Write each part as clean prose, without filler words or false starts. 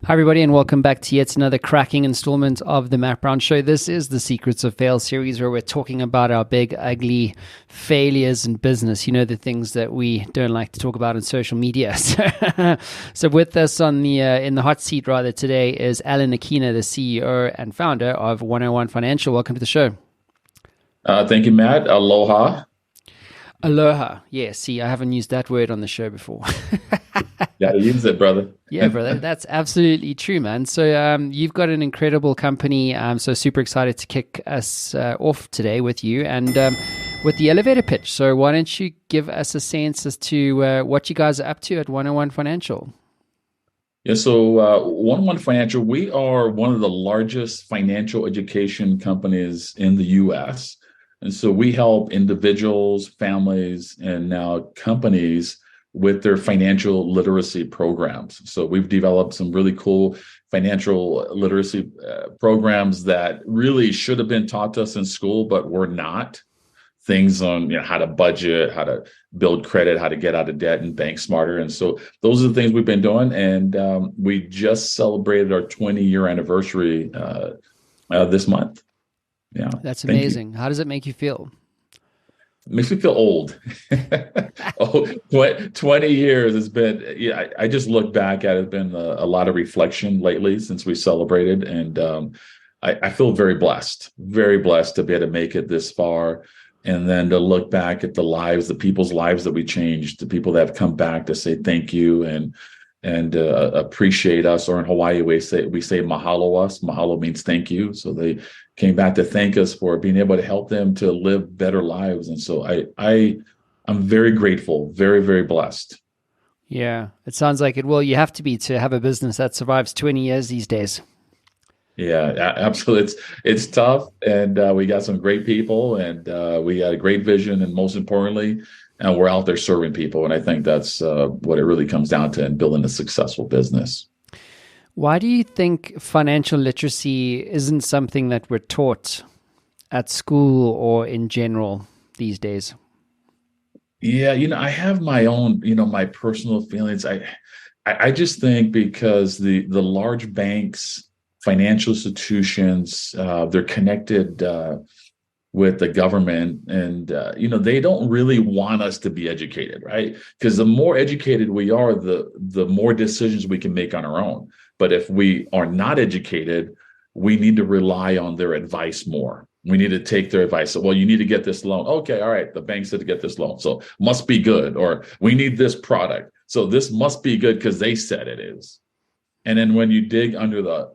Hi, everybody, and welcome back to yet another cracking installment of the Matt Brown Show. This is the Secrets of Fail series where we're talking about our big, ugly failures in business. You know, the things that we don't like to talk about on social media. So with us on the in the hot seat rather today is Akina, the CEO and founder of 101 Financial. Welcome to the show. Thank you, Matt. Aloha. Aloha. Yeah, see, I haven't used that word on the show before. Gotta use it, brother. Yeah, brother, that's absolutely true, man. So you've got an incredible company. So super excited to kick us off today with you and with the elevator pitch. So why don't you give us a sense as to what you guys are up to at 101 Financial? Yeah, so 101 Financial, we are one of the largest financial education companies in the U.S. And so we help individuals, families, and now companies with their financial literacy programs. So we've developed some really cool financial literacy programs that really should have been taught to us in school, but were not. Things on how to budget, how to build credit, how to get out of debt and bank smarter. And so those are the things we've been doing. And we just celebrated our 20-year anniversary this month. Yeah, that's amazing. How does it make you feel? It makes me feel old. 20 years has been, I just look back at it. It's been a lot of reflection lately since we celebrated. And I feel very blessed to be able to make it this far. And then to look back at the people's lives that we changed, the people that have come back to say thank you and appreciate us. Or in Hawaii, we say mahalo us. Mahalo means thank you. So they came back to thank us for being able to help them to live better lives. And so I'm very grateful, very, very blessed. Yeah, it sounds like it. Well, you have to have a business that survives 20 years these days. Yeah, absolutely. It's tough, and we got some great people, and we got a great vision, and most importantly, we're out there serving people. And I think that's what it really comes down to in building a successful business. Why do you think financial literacy isn't something that we're taught at school or in general these days? Yeah, I have my own, my personal feelings. I just think because the large banks, financial institutions, they're connected with the government, and they don't really want us to be educated, right? Because the more educated we are, the more decisions we can make on our own. But if we are not educated, we need to rely on their advice more. We need to take their advice. So, well, you need to get this loan. Okay, all right, the bank said to get this loan, so must be good. Or we need this product, so this must be good because they said it is. And then when you dig under the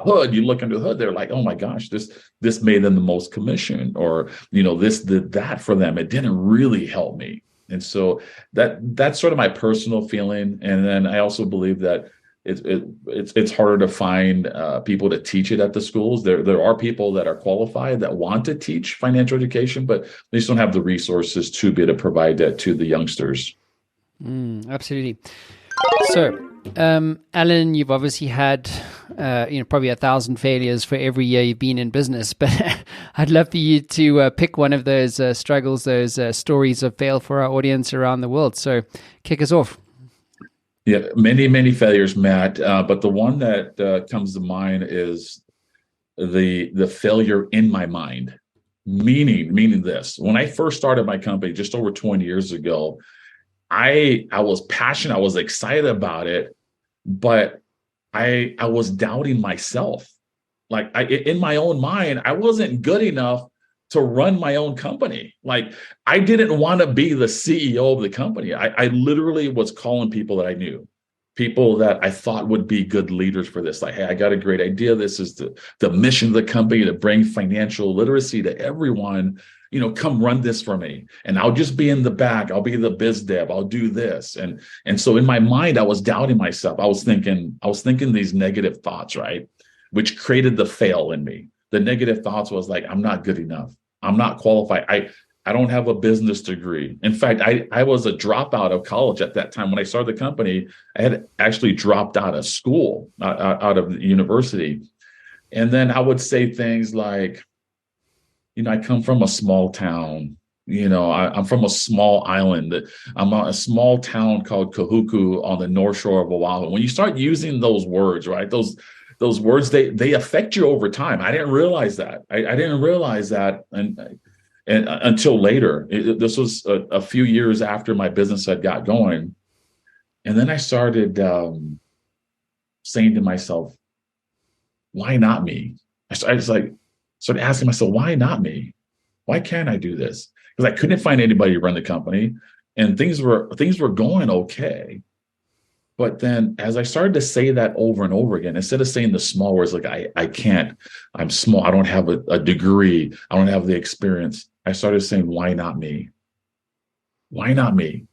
hood, you look under the hood, they're like, oh my gosh, this made them the most commission, or this did that for them. It didn't really help me. And so that's sort of my personal feeling. And then I also believe that it's harder to find people to teach it at the schools. There are people that are qualified that want to teach financial education, but they just don't have the resources to be able to provide that to the youngsters. Absolutely. So, Alan, you've obviously had, probably 1,000 failures for every year you've been in business, but I'd love for you to pick one of those struggles, those stories of fail for our audience around the world. So kick us off. Yeah, many, many failures, Matt. But the one that comes to mind is the failure in my mind, meaning this. When I first started my company just over 20 years ago, I was passionate, I was excited about it, but I was doubting myself. Like in my own mind, I wasn't good enough to run my own company. Like I didn't want to be the CEO of the company. I literally was calling people that I knew, people that I thought would be good leaders for this. Like, hey, I got a great idea. This is the mission of the company, to bring financial literacy to everyone. Come run this for me. And I'll just be in the back. I'll be the biz dev. I'll do this. And so in my mind, I was doubting myself. I was thinking these negative thoughts, right? Which created the fail in me. The negative thoughts was like, I'm not good enough. I'm not qualified. I don't have a business degree. In fact, I was a dropout of college at that time. When I started the company, I had actually dropped out of school, out of the university. And then I would say things like, I come from a small town. I'm from a small island. I'm a small town called Kahuku on the north shore of Oahu. When you start using those words, right? Those words, they affect you over time. I didn't realize that. I didn't realize that, and until later. This was a few years after my business had got going, and then I started saying to myself, "Why not me?" I just like started asking myself, "Why not me? Why can't I do this?" Because I couldn't find anybody to run the company, and things were going okay. But then as I started to say that over and over again, instead of saying the small words like I can't, I'm small, I don't have a degree, I don't have the experience, I started saying, why not me? Why not me?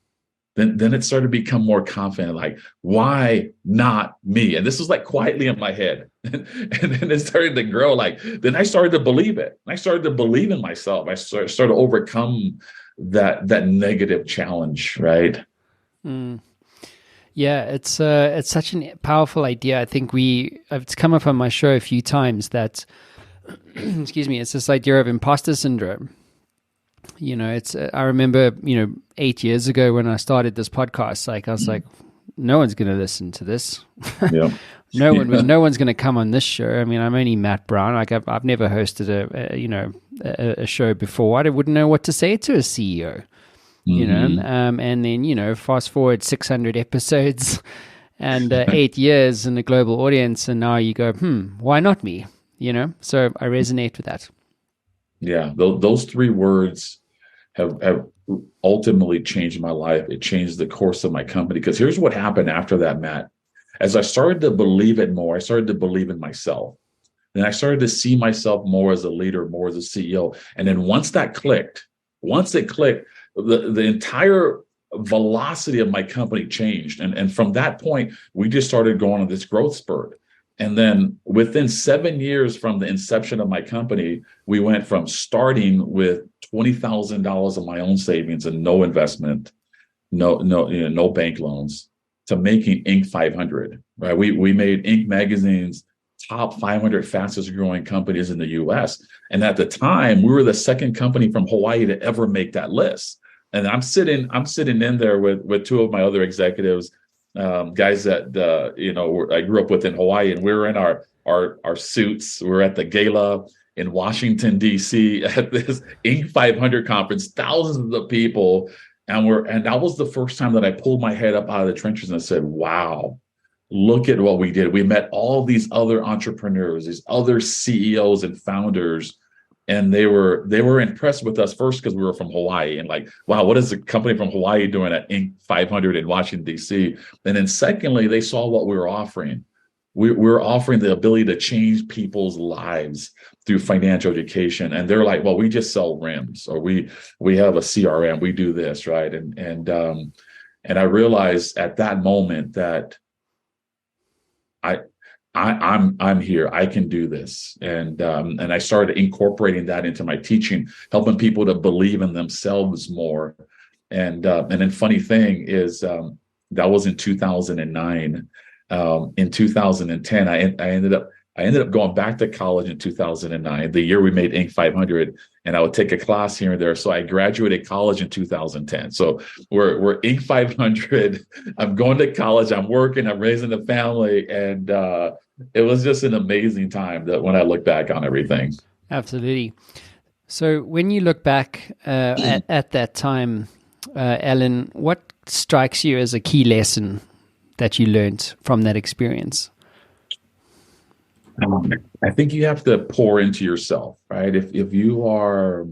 Then it started to become more confident, like, why not me? And this was like quietly in my head. And then it started to grow. Like, then I started to believe it. I started to believe in myself. I started to overcome that negative challenge, right? Mm. Yeah, it's such a powerful idea. I think it's come up on my show a few times that, excuse me, it's this idea of imposter syndrome. I remember, 8 years ago when I started this podcast, like I was like, no one's going to listen to this. Yeah. No one's going to come on this show. I mean, I'm only Matt Brown. Like I've never hosted a show before. I wouldn't know what to say to a CEO. And then, fast forward 600 episodes and 8 years in a global audience. And now you go, why not me? So I resonate with that. Yeah. Those three words have ultimately changed my life. It changed the course of my company. Because here's what happened after that, Matt. As I started to believe it more, I started to believe in myself. And I started to see myself more as a leader, more as a CEO. And then once it clicked, the entire velocity of my company changed. And from that point, we just started going on this growth spurt. And then within 7 years from the inception of my company, we went from starting with $20,000 of my own savings and no investment, no bank loans, to making Inc. 500. Right? We made Inc. magazine's top 500 fastest growing companies in the U.S. And at the time, we were the second company from Hawaii to ever make that list. And I'm sitting in there with two of my other executives, guys that I grew up with in Hawaii, and we were in our suits. We were at the gala in Washington D.C. at this Inc. 500 conference, thousands of people, and that was the first time that I pulled my head up out of the trenches and I said, "Wow, look at what we did. We met all these other entrepreneurs, these other CEOs and founders." And they were impressed with us first because we were from Hawaii, and like, wow, what is a company from Hawaii doing at Inc. 500 in Washington, D.C.? And then secondly, they saw what we were offering. We were offering the ability to change people's lives through financial education. And they're like, well, we just sell rims, or we have a CRM, we do this, right? And I realized at that moment that I'm here. I can do this, and I started incorporating that into my teaching, helping people to believe in themselves more. And then funny thing is, that was in 2009. In 2010, I ended up going back to college in 2009, the year we made Inc. 500, and I would take a class here and there. So I graduated college in 2010. So we're Inc. 500. I'm going to college. I'm working. I'm raising a family, and it was just an amazing time that when I look back on everything. Absolutely. So when you look back at that time, Alan, what strikes you as a key lesson that you learned from that experience? I think you have to pour into yourself, right? If you are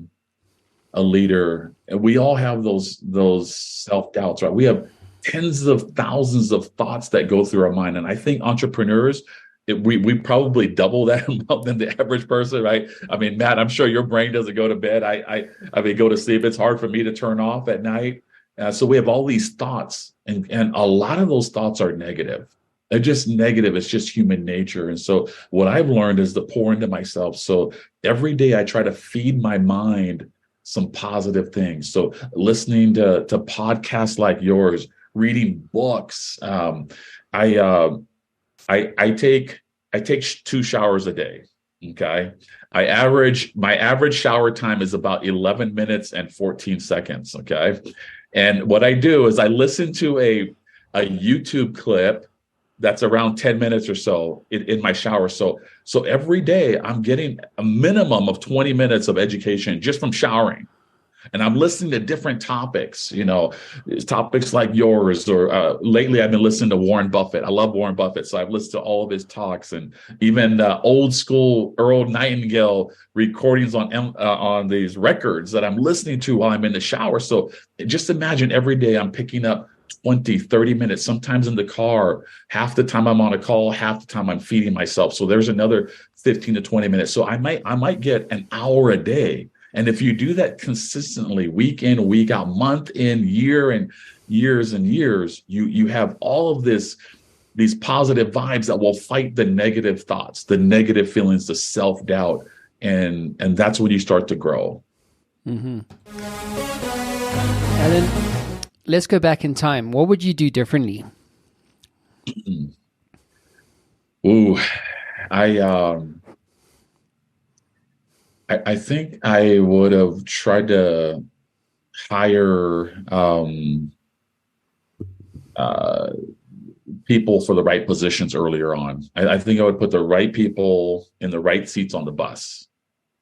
a leader, and we all have those self-doubts, right? We have tens of thousands of thoughts that go through our mind. And I think entrepreneurs, we probably double that amount than the average person, right? I mean, Matt, I'm sure your brain doesn't go to bed. I mean, go to sleep. It's hard for me to turn off at night. So we have all these thoughts, and a lot of those thoughts are negative. They're just negative. It's just human nature. And so what I've learned is to pour into myself. So every day I try to feed my mind some positive things. So listening to podcasts like yours, reading books. I take 2 showers a day. Okay. My average shower time is about 11 minutes and 14 seconds. Okay. And what I do is I listen to a YouTube clip that's around 10 minutes or so in my shower. So every day I'm getting a minimum of 20 minutes of education just from showering. And I'm listening to different topics, topics like yours, or lately I've been listening to Warren Buffett. I love Warren Buffett, so I've listened to all of his talks, and even old school Earl Nightingale recordings on these records that I'm listening to while I'm in the shower. So just imagine every day I'm picking up 20, 30 minutes, sometimes in the car. Half the time I'm on a call, half the time I'm feeding myself. So there's another 15 to 20 minutes. So I might get an hour a day. And if you do that consistently, week in, week out, month in, year and years and years, you have all of these positive vibes that will fight the negative thoughts, the negative feelings, the self-doubt. And that's when you start to grow. Mm-hmm. Alan, let's go back in time. What would you do differently? Ooh, I think I would have tried to hire uh, people for the right positions earlier on. I think I would put the right people in the right seats on the bus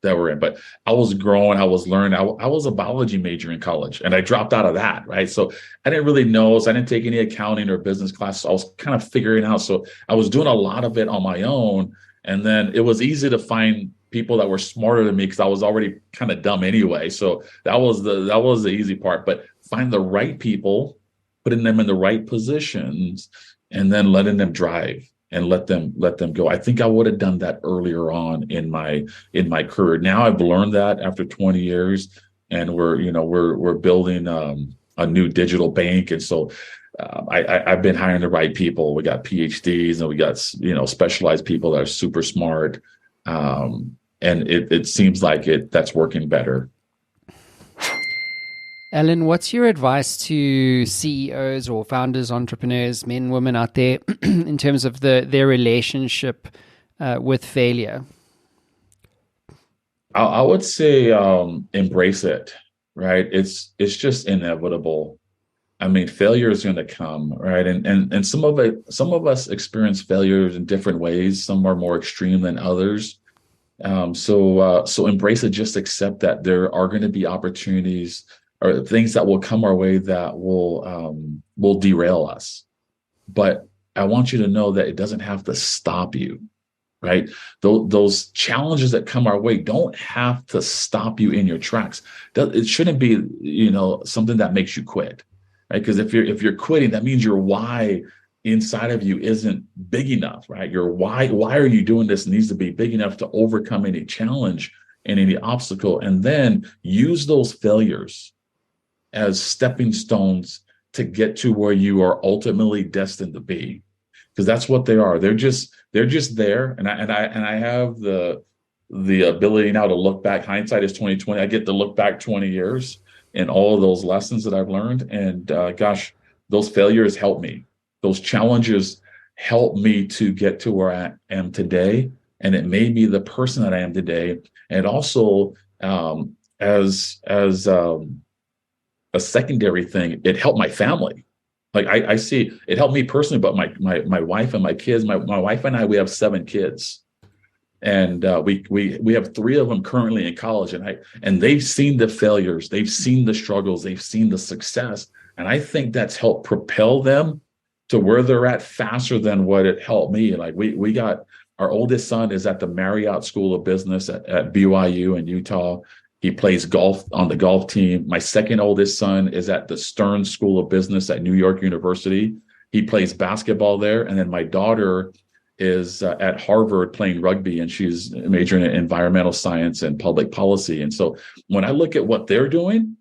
that we're in. But I was growing, I was learning. I was a biology major in college, and I dropped out of that, right? So I didn't really know. So I didn't take any accounting or business classes. I was kind of figuring out. So I was doing a lot of it on my own. And then it was easy to find people that were smarter than me because I was already kind of dumb anyway. So that was the easy part. But find the right people, putting them in the right positions, and then letting them drive and let them go. I think I would have done that earlier on in my career. Now I've learned that after 20 years, and we're building a new digital bank, and so I've been hiring the right people. We got PhDs, and we got specialized people that are super smart, and it seems like that's working better. Alan, what's your advice to CEOs or founders, entrepreneurs, men, women out there in terms of their relationship with failure? I would say embrace it, right? It's just inevitable. I mean, failure is going to come, right? And some of us experience failures in different ways. Some are more extreme than others. So embrace it. Just accept that there are going to be opportunities or things that will come our way that will derail us. But I want you to know that it doesn't have to stop you, right? Those challenges that come our way don't have to stop you in your tracks. It shouldn't be, something that makes you quit, right? Because if you're quitting, that means your why inside of you isn't big enough, right? Your why are you doing this needs to be big enough to overcome any challenge and any obstacle, and then use those failures as stepping stones to get to where you are ultimately destined to be, because that's what they are. They're just there, and I have the ability now to look back. Hindsight is 2020. I get to look back 20 years and all of those lessons that I've learned, and gosh, those failures help me. Those challenges help me to get to where I am today, and it made me the person that I am today. And also, as a secondary thing, it helped my family. Like I see it helped me personally, but my wife and my kids, my wife and I, we have 7 kids, and we have 3 of them currently in college, and they've seen the failures, they've seen the struggles, they've seen the success, and I think that's helped propel them to where they're at faster than what it helped me. Like we got, our oldest son is at the Marriott School of Business at BYU in Utah. He plays golf on the golf team. My second oldest son is at the Stern School of Business at New York University. He plays basketball there. And then my daughter is at Harvard playing rugby, and she's majoring in environmental science and public policy. And so when I look at what they're doing,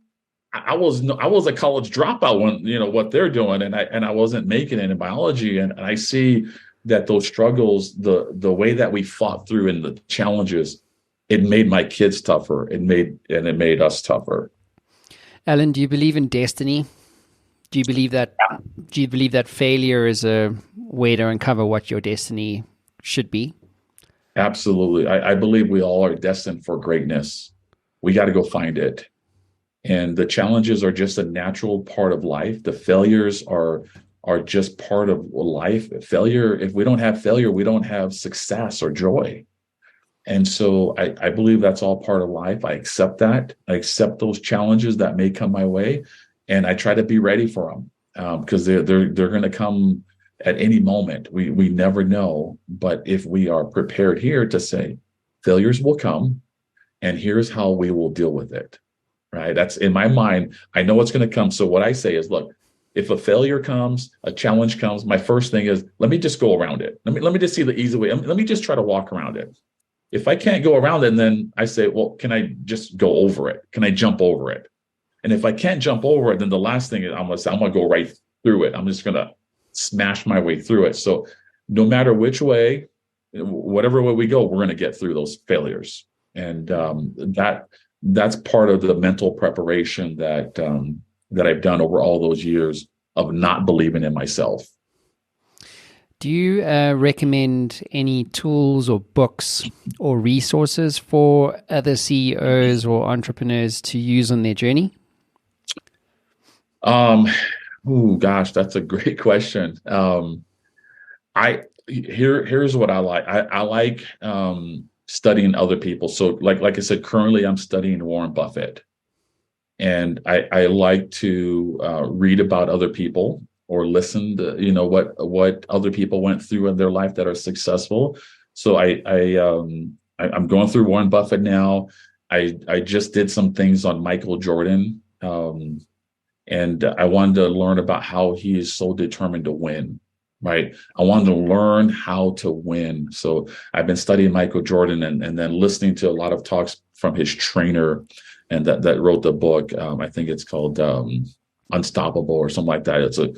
I was a college dropout when, what they're doing, and I wasn't making it in biology. And I see that those struggles, the way that we fought through and the challenges, it made my kids tougher. It made us tougher. Alan, do you believe in destiny? Do you believe that failure is a way to uncover what your destiny should be? Absolutely. I believe we all are destined for greatness. We got to go find it. And the challenges are just a natural part of life. The failures are just part of life. Failure, if we don't have failure, we don't have success or joy. And so I believe that's all part of life. I accept that. I accept those challenges that may come my way, and I try to be ready for them because they're going to come at any moment. We never know. But if we are prepared here to say failures will come, and here's how we will deal with it, right? That's in my mind. I know it's going to come. So what I say is, look, if a failure comes, a challenge comes, my first thing is, let me just go around it. Let me just see the easy way. Let me just try to walk around it. If I can't go around it, then I say, well, can I just go over it? Can I jump over it? And if I can't jump over it, then the last thing is I'm gonna go right through it. I'm just gonna smash my way through it. So no matter which way, whatever way we go, we're gonna get through those failures. And that's part of the mental preparation that I've done over all those years of not believing in myself. Do you recommend any tools or books or resources for other CEOs or entrepreneurs to use on their journey? Oh gosh, that's a great question. Here's what I like. I like studying other people. So like I said, currently I'm studying Warren Buffett, and I like to read about other people or listen to what other people went through in their life that are successful. So I'm going through Warren Buffett now. I just did some things on Michael Jordan, and I wanted to learn about how he is so determined to win. Right. I wanted to learn how to win. So I've been studying Michael Jordan and then listening to a lot of talks from his trainer, and that wrote the book. I think it's called Unstoppable or something like that. It's a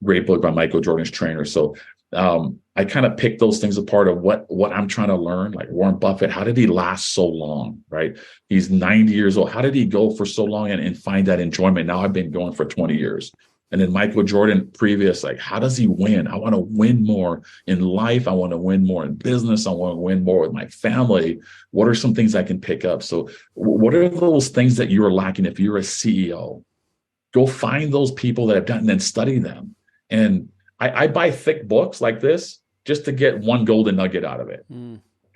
great book by Michael Jordan's trainer. So I kind of picked those things apart of what I'm trying to learn. Like Warren Buffett, how did he last so long? Right. He's 90 years old. How did he go for so long and find that enjoyment? Now I've been going for 20 years. And then Michael Jordan previous, like, how does he win? I want to win more in life. I want to win more in business. I want to win more with my family. What are some things I can pick up? So what are those things that you're lacking if you're a CEO? Go find those people that have done and then study them. And I buy thick books like this just to get one golden nugget out of it.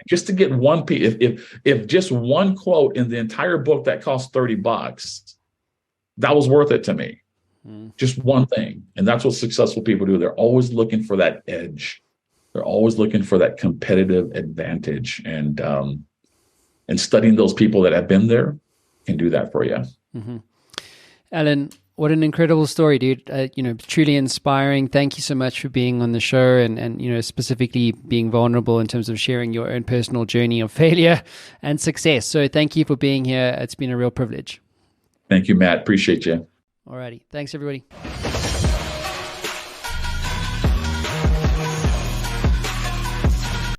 Just to get one piece. If just one quote in the entire book that costs $30, that was worth it to me. Just one thing. And that's what successful people do. They're always looking for that edge. They're always looking for that competitive advantage. And studying those people that have been there can do that for you. Mm-hmm. Alan, what an incredible story, dude. Truly inspiring. Thank you so much for being on the show and specifically being vulnerable in terms of sharing your own personal journey of failure and success. So thank you for being here. It's been a real privilege. Thank you, Matt. Appreciate you. Alrighty. Thanks, everybody.